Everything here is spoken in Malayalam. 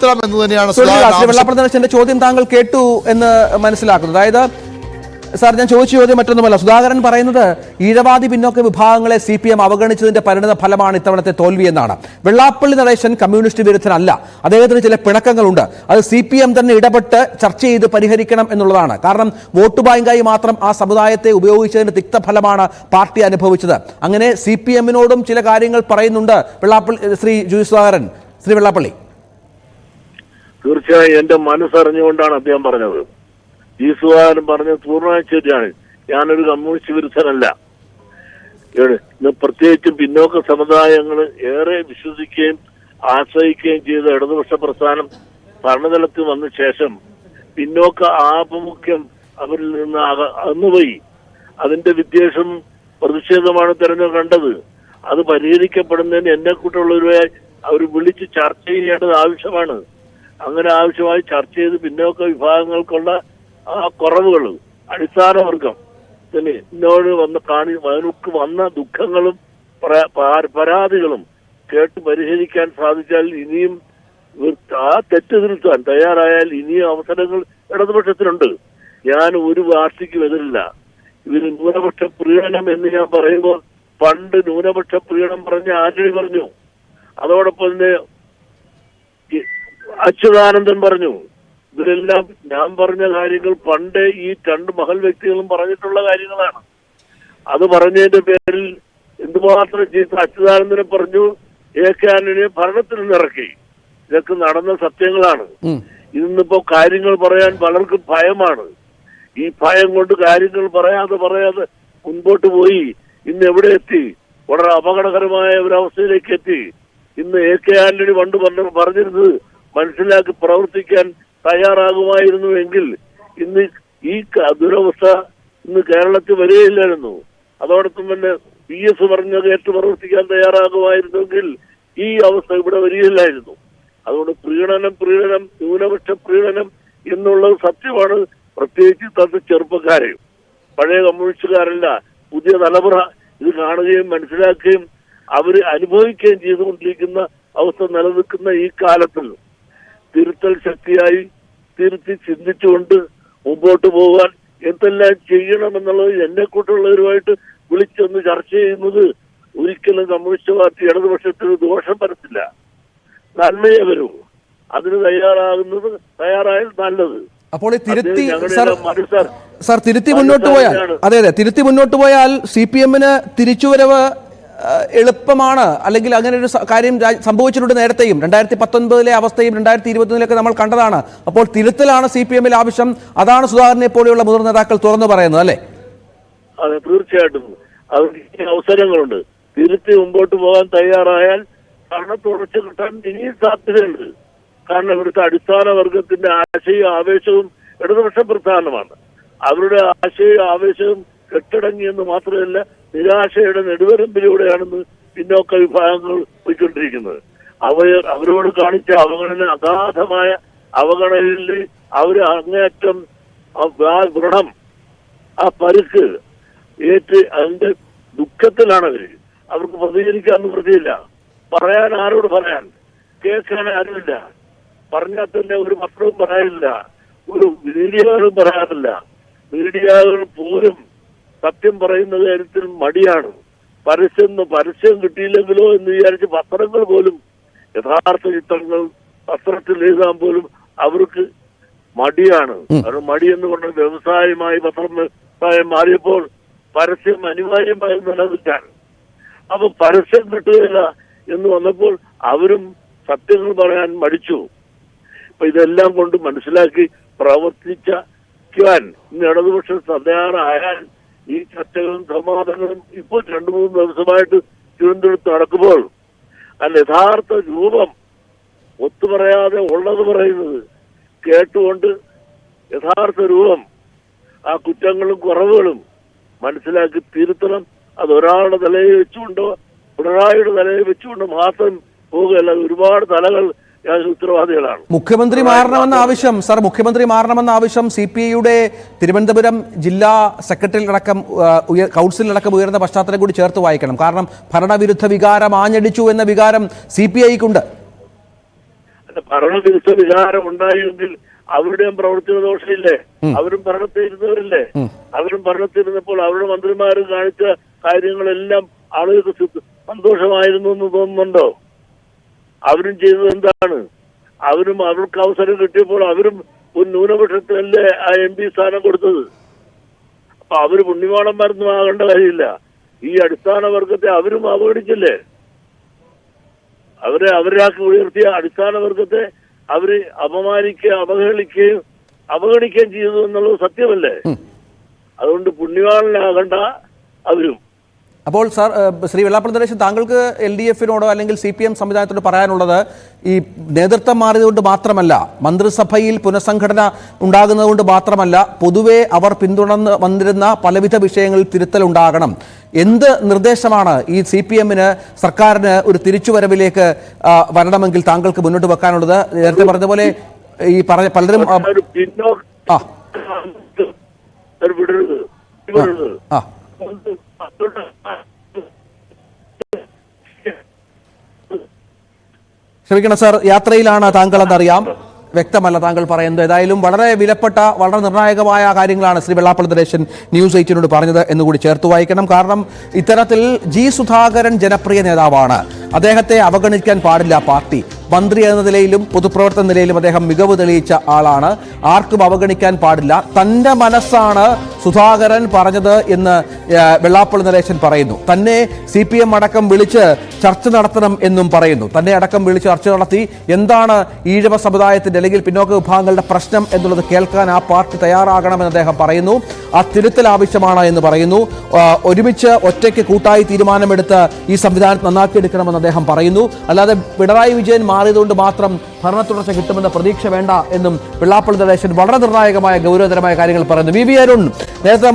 തിരുത്തണം എന്ന് തന്നെയാണ് വെള്ളാപ്പള്ളി ചോദ്യം താങ്കൾ കേട്ടു എന്ന് മനസ്സിലാക്കുന്നത്. അതായത് സാർ, ഞാൻ ചോദിച്ച ചോദ്യം മറ്റൊന്നുമല്ല. സുധാകരൻ പറയുന്നത് ഈഴവാദി പിന്നോക്ക വിഭാഗങ്ങളെ CPM അവഗണിച്ചതിന്റെ പരിണിത ഫലമാണ് ഇത്തവണത്തെ തോൽവി എന്നാണ്. വെള്ളാപ്പള്ളി നടേശൻ കമ്മ്യൂണിസ്റ്റ് വിരുദ്ധനല്ല, അദ്ദേഹത്തിന് ചില പിണക്കങ്ങളുണ്ട്. അത് CPM തന്നെ ഇടപെട്ട് ചർച്ച ചെയ്ത് പരിഹരിക്കണം എന്നുള്ളതാണ്. കാരണം വോട്ട് ബാങ്കായി മാത്രം ആ സമുദായത്തെ ഉപയോഗിച്ചതിന്റെ തിക്തഫലമാണ് പാർട്ടി അനുഭവിച്ചത്. അങ്ങനെ CPM-നോടും ചില കാര്യങ്ങൾ പറയുന്നുണ്ട് ശ്രീ സുധാകരൻ. ശ്രീ വെള്ളാപ്പള്ളി, തീർച്ചയായും എന്റെ മനസ്സറിഞ്ഞുകൊണ്ടാണ് അദ്ദേഹം പറഞ്ഞത്. സുധാകരൻ പറഞ്ഞത് പൂർണ്ണമായും ശരിയാണ്. ഞാനൊരു കമ്മ്യൂണിസ്റ്റ് വിരുദ്ധനല്ല. പ്രത്യേകിച്ചും പിന്നോക്ക സമുദായങ്ങൾ ഏറെ വിശ്വസിക്കുകയും ആശ്രയിക്കുകയും ചെയ്ത ഇടതുപക്ഷ പ്രസ്ഥാനം ഭരണതലത്തിൽ വന്ന ശേഷം പിന്നോക്ക ആഭിമുഖ്യം അവരിൽ നിന്ന് അകന്നുപോയി. അതിന്റെ വിദ്വേഷം പ്രതിഷേധമാണ് തെരഞ്ഞെടുപ്പ് കണ്ടത്. അത് പരിഹരിക്കപ്പെടുന്നതിന് എന്നെ കൂട്ടുള്ളവരുമായി അവർ വിളിച്ച് ചർച്ച ചെയ്യേണ്ടത് ആവശ്യമാണ്. അങ്ങനെ ആവശ്യമായി ചർച്ച ചെയ്ത് പിന്നോക്ക വിഭാഗങ്ങൾക്കുള്ള ആ കുറവുകൾ, അടിസ്ഥാന വർഗം തന്നെ എന്നോട് അവർക്ക് വന്ന ദുഃഖങ്ങളും പരാതികളും കേട്ട് പരിഹരിക്കാൻ സാധിച്ചാൽ ഇനിയും ആ തെറ്റ് തിരുത്താൻ തയ്യാറായാൽ ഇനിയും അവസരങ്ങൾ ഇടതുപക്ഷത്തിനുണ്ട്. ഞാൻ ഒരു വാർത്തയ്ക്കും എതിരില്ല. ഇവര് ന്യൂനപക്ഷ പ്രീണനം എന്ന് ഞാൻ പറയുമ്പോൾ പണ്ട് ന്യൂനപക്ഷ പ്രീണനം പറഞ്ഞ ആന്റണി പറഞ്ഞു, അതോടൊപ്പം തന്നെ അച്യുതാനന്ദൻ പറഞ്ഞു. ഇവരെല്ലാം ഞാൻ പറഞ്ഞ കാര്യങ്ങൾ പണ്ടേ ഈ രണ്ട് മഹൽ വ്യക്തികളും പറഞ്ഞിട്ടുള്ള കാര്യങ്ങളാണ്. അത് പറഞ്ഞതിന്റെ പേരിൽ എന്തുമാത്രം ചെയ്ത അച്യുതാനന്ദനെ പറഞ്ഞു, AK ആന്റണിയെ ഭരണത്തിൽ നിന്നിറക്കി. ഇതൊക്കെ നടന്ന സത്യങ്ങളാണ്. ഇന്നിപ്പോ കാര്യങ്ങൾ പറയാൻ പലർക്കും ഭയമാണ്. ഈ ഭയം കൊണ്ട് കാര്യങ്ങൾ പറയാതെ മുൻപോട്ട് പോയി ഇന്ന് എവിടെ എത്തി? വളരെ അപകടകരമായ ഒരവസ്ഥയിലേക്ക് എത്തി. ഇന്ന് AK ആന്റണി പണ്ട് പറഞ്ഞിരുന്നത് മനസ്സിലാക്കി പ്രവർത്തിക്കാൻ തയ്യാറാകുമായിരുന്നുവെങ്കിൽ ഇന്ന് ഈ ദുരവസ്ഥ ഇന്ന് കേരളത്തിൽ വരികയില്ലായിരുന്നു. അതോടൊപ്പം തന്നെ PS പറഞ്ഞ കേട്ട് പ്രവർത്തിക്കാൻ തയ്യാറാകുമായിരുന്നെങ്കിൽ ഈ അവസ്ഥ ഇവിടെ വരികയില്ലായിരുന്നു. അതുകൊണ്ട് പ്രീണനം ന്യൂനപക്ഷ പ്രീണനം എന്നുള്ളത് സത്യമാണ്. പ്രത്യേകിച്ച് തന്റെ ചെറുപ്പക്കാരെയും പഴയ കമ്മ്യൂണിസ്റ്റുകാരല്ല, പുതിയ തലമുറ ഇത് കാണുകയും മനസ്സിലാക്കുകയും അവർ അനുഭവിക്കുകയും ചെയ്തുകൊണ്ടിരിക്കുന്ന അവസ്ഥ നിലനിൽക്കുന്ന ഈ കാലത്തിൽ തിരുത്തൽ ശക്തിയായി തിരുത്തി ചിന്തിച്ചുകൊണ്ട് മുമ്പോട്ട് പോകാൻ എന്തെല്ലാം ചെയ്യണമെന്നുള്ളത് എന്നെ കൂട്ടുള്ളവരുമായിട്ട് വിളിച്ചൊന്ന് ചർച്ച ചെയ്യുന്നത് ഒരിക്കലും കമ്മ്യൂണിസ്റ്റ് പാർട്ടി ഇടതുപക്ഷത്തിന് ദോഷം വരത്തില്ല, നന്മയെ വരൂ. അതിന് തയ്യാറായാൽ നല്ലത്. അപ്പോൾ തിരുത്തി മുന്നോട്ട് പോയാൽ തിരുത്തി മുന്നോട്ട് പോയാൽ CPM-ന് തിരിച്ചുവരവ് എളുപ്പമാണ്, അല്ലെങ്കിൽ അങ്ങനെ ഒരു കാര്യം സംഭവിച്ചിട്ടുണ്ട് നേരത്തെയും. 2019 അവസ്ഥയും 2021 നമ്മൾ കണ്ടതാണ്. അപ്പോൾ തിരുത്തലാണ് CPM-ൽ ആവശ്യം. അതാണ് സുധാകരനെ പോലെയുള്ള മുതിർന്ന നേതാക്കൾ തുറന്നു പറയുന്നത്, അല്ലേ? അതെ, തീർച്ചയായിട്ടും അവർക്ക് അവസരങ്ങളുണ്ട്. തിരുത്തി മുമ്പോട്ട് പോകാൻ തയ്യാറായാൽ ഭരണത്തുടർച്ച കിട്ടാൻ ഇനിയും സാധ്യതയുണ്ട്. കാരണം ഇവിടുത്തെ അടിസ്ഥാന വർഗത്തിന്റെ ആശയവും ആവേശവും ഇടതുപക്ഷ പ്രധാനമാണ്. അവരുടെ ആശയവും ആവേശവും കെട്ടടങ്ങിയെന്ന് മാത്രമല്ല, നിരാശയുടെ നെടുവരമ്പിലൂടെയാണെന്ന് പിന്നോക്ക വിഭാഗങ്ങൾ പോയിക്കൊണ്ടിരിക്കുന്നത്. അവരോട് കാണിച്ച അഗാധമായ അവഗണനയിൽ അവർ അങ്ങേയറ്റം വ്രണം, ആ പരുക്ക് ഏറ്റ് അതിന്റെ ദുഃഖത്തിലാണ് അവർക്ക് പ്രതികരിക്കാൻ വൃത്തിയില്ല. പറയാൻ ആരോട് പറയാൻ? കേൾക്കാൻ ആരുമില്ല. പറഞ്ഞാൽ തന്നെ ഒരു പത്രവും പറയാനില്ല, ഒരു മീഡിയകളും പറയാറില്ല. മീഡിയകൾ പോലും സത്യം പറയുന്ന കാര്യത്തിൽ മടിയാണ്. പരസ്യം കിട്ടിയില്ലെങ്കിലോ എന്ന് വിചാരിച്ച് പത്രങ്ങൾ പോലും യഥാർത്ഥ ചിത്രങ്ങൾ പത്രത്തിൽ എഴുതാൻ പോലും അവർക്ക് മടിയാണ്. അവർ മടി എന്ന് പറഞ്ഞ വ്യവസായമായി പത്രം മാറിയപ്പോൾ പരസ്യം അനിവാര്യമായി നിലനിൽക്കാൻ. അപ്പൊ പരസ്യം കിട്ടുകയില്ല എന്ന് വന്നപ്പോൾ അവരും സത്യങ്ങൾ പറയാൻ മടിച്ചു. അപ്പൊ ഇതെല്ലാം കൊണ്ട് മനസ്സിലാക്കി പ്രവർത്തിക്കാൻ ഇന്ന് ഇടതുപക്ഷം തയ്യാറായാൽ ഈ ചർച്ചകളും സമാധാനങ്ങളും ഇപ്പോൾ 2-3 ദിവസമായിട്ട് തിരുവനന്തപുരത്ത് നടക്കുമ്പോൾ അതിന്റെ യഥാർത്ഥ രൂപം ഒത്തുപറയാതെ ഉള്ളത് പറയുന്നത് കേട്ടുകൊണ്ട് യഥാർത്ഥ രൂപം ആ കുറ്റങ്ങളും കുറവുകളും മനസ്സിലാക്കി തിരുത്തണം. അത് ഒരാളുടെ തലയിൽ വെച്ചുകൊണ്ടോ പിണറായിയുടെ തലയിൽ വെച്ചുകൊണ്ട് മാത്രം പോകുകയല്ല, ഒരുപാട് തലകൾ ഉത്തരവാദികളാണ്. മുഖ്യമന്ത്രി മാറണമെന്ന ആവശ്യം CPI-യുടെ തിരുവനന്തപുരം ജില്ലാ സെക്രട്ടറി അടക്കം കൗൺസിലടക്കം ഉയർന്ന പശ്ചാത്തലം കൂടി ചേർത്ത് വായിക്കണം. കാരണം ഭരണവിരുദ്ധ വികാരം ആഞ്ഞടിച്ചു എന്ന വികാരം CPI-ക്കുണ്ട്. ഭരണവിരുദ്ധ വികാരം ഉണ്ടായെങ്കിൽ അവരുടെയും പ്രവർത്തന ദോഷമില്ലേ? അവരും ഭരണത്തിരുന്നവരില്ലേ? അവരും ഭരണത്തിരുന്നപ്പോൾ അവരുടെ മന്ത്രിമാർ കാണിച്ച കാര്യങ്ങളെല്ലാം ആളുകൾക്ക് സന്തോഷമായിരുന്നു എന്ന് തോന്നുന്നുണ്ടോ? അവരും ചെയ്തത് എന്താണ്? അവർക്ക് അവസരം കിട്ടിയപ്പോൾ അവരും ഒരു ന്യൂനപക്ഷത്തിനല്ലേ ആ MP സ്ഥാനം കൊടുത്തത്. അപ്പൊ അവര് പുണ്യവാളന്മാരൊന്നും ആകേണ്ട കാര്യമില്ല. ഈ അടിസ്ഥാന വർഗത്തെ അവരും അവഗണിച്ചില്ലേ? അവരാക്കി ഉയർത്തിയ അടിസ്ഥാന വർഗത്തെ അവര് അപമാനിക്കുകയും അവഗണിക്കുകയും ചെയ്തു എന്നുള്ളത് സത്യമല്ലേ? അതുകൊണ്ട് പുണ്യവാളനാകണ്ട അവരും. അപ്പോൾ സാർ, ശ്രീ വെള്ളാപ്പള്ളി നടേശൻ, താങ്കൾക്ക് LDF-നോടോ അല്ലെങ്കിൽ CPM സംവിധാനത്തോട് പറയാനുള്ളത് ഈ നേതൃത്വം മാറിയതുകൊണ്ട് മാത്രമല്ല, മന്ത്രിസഭയിൽ പുനഃസംഘടന ഉണ്ടാകുന്നതുകൊണ്ട് മാത്രമല്ല, പൊതുവെ അവർ പിന്തുടർന്ന് വന്നിരുന്ന പലവിധ വിഷയങ്ങളിൽ തിരുത്തലുണ്ടാകണം. എന്ത് നിർദ്ദേശമാണ് ഈ CPM-ന് സർക്കാരിന് ഒരു തിരിച്ചുവരവിലേക്ക് വരണമെങ്കിൽ താങ്കൾക്ക് മുന്നോട്ട് വെക്കാനുള്ളത്? നേരത്തെ പറഞ്ഞ പോലെ ഈ പലരും ക്ഷമിക്കണം സാർ, യാത്രയിലാണ് താങ്കൾ എന്നറിയാം, വ്യക്തമല്ല താങ്കൾ പറയുന്നത്. ഏതായാലും വളരെ വിലപ്പെട്ട, വളരെ നിർണായകമായ കാര്യങ്ങളാണ് ശ്രീ വെള്ളാപ്പള്ളി നടേശൻ ന്യൂസ് 18 പറഞ്ഞത് എന്നുകൂടി ചേർത്ത് വായിക്കണം. കാരണം ഇത്തരത്തിൽ G. സുധാകരൻ ജനപ്രിയ നേതാവാണ്, അദ്ദേഹത്തെ അവഗണിക്കാൻ പാടില്ല പാർട്ടി. മന്ത്രി എന്ന നിലയിലും പൊതുപ്രവർത്തന നിലയിലും അദ്ദേഹം മികവ് തെളിയിച്ച ആളാണ്, ആർക്കും അവഗണിക്കാൻ പാടില്ല. തൻ്റെ മനസ്സാണ് സുധാകരൻ പറഞ്ഞത് എന്ന് വെള്ളാപ്പള്ളി നടേശൻ പറയുന്നു. തന്നെ CPM അടക്കം വിളിച്ച് ചർച്ച നടത്തണം എന്നും പറയുന്നു. തന്നെ അടക്കം വിളിച്ച് ചർച്ച നടത്തി എന്താണ് ഈഴവ സമുദായത്തിന്റെ അല്ലെങ്കിൽ പിന്നോക്ക വിഭാഗങ്ങളുടെ പ്രശ്നം എന്നുള്ളത് കേൾക്കാൻ ആ പാർട്ടി തയ്യാറാകണമെന്ന് അദ്ദേഹം പറയുന്നു. ആ തിരുത്തൽ ആവശ്യമാണ് എന്ന് പറയുന്നു. ഒരുമിച്ച് ഒറ്റയ്ക്ക് കൂട്ടായി തീരുമാനമെടുത്ത് ഈ സംവിധാനം നന്നാക്കിയെടുക്കണമെന്ന് അദ്ദേഹം പറയുന്നു. അല്ലാതെ പിണറായി വിജയൻ മാറിയതുകൊണ്ട് മാത്രം ഭരണത്തുടർച്ച കിട്ടുമെന്ന പ്രതീക്ഷ വേണ്ട എന്നും വെള്ളാപ്പള്ളി നടേശൻ വളരെ നിർണായകമായ ഗൗരവതരമായ കാര്യങ്ങൾ പറയുന്നു. VV അരുൺ നേരത്തെ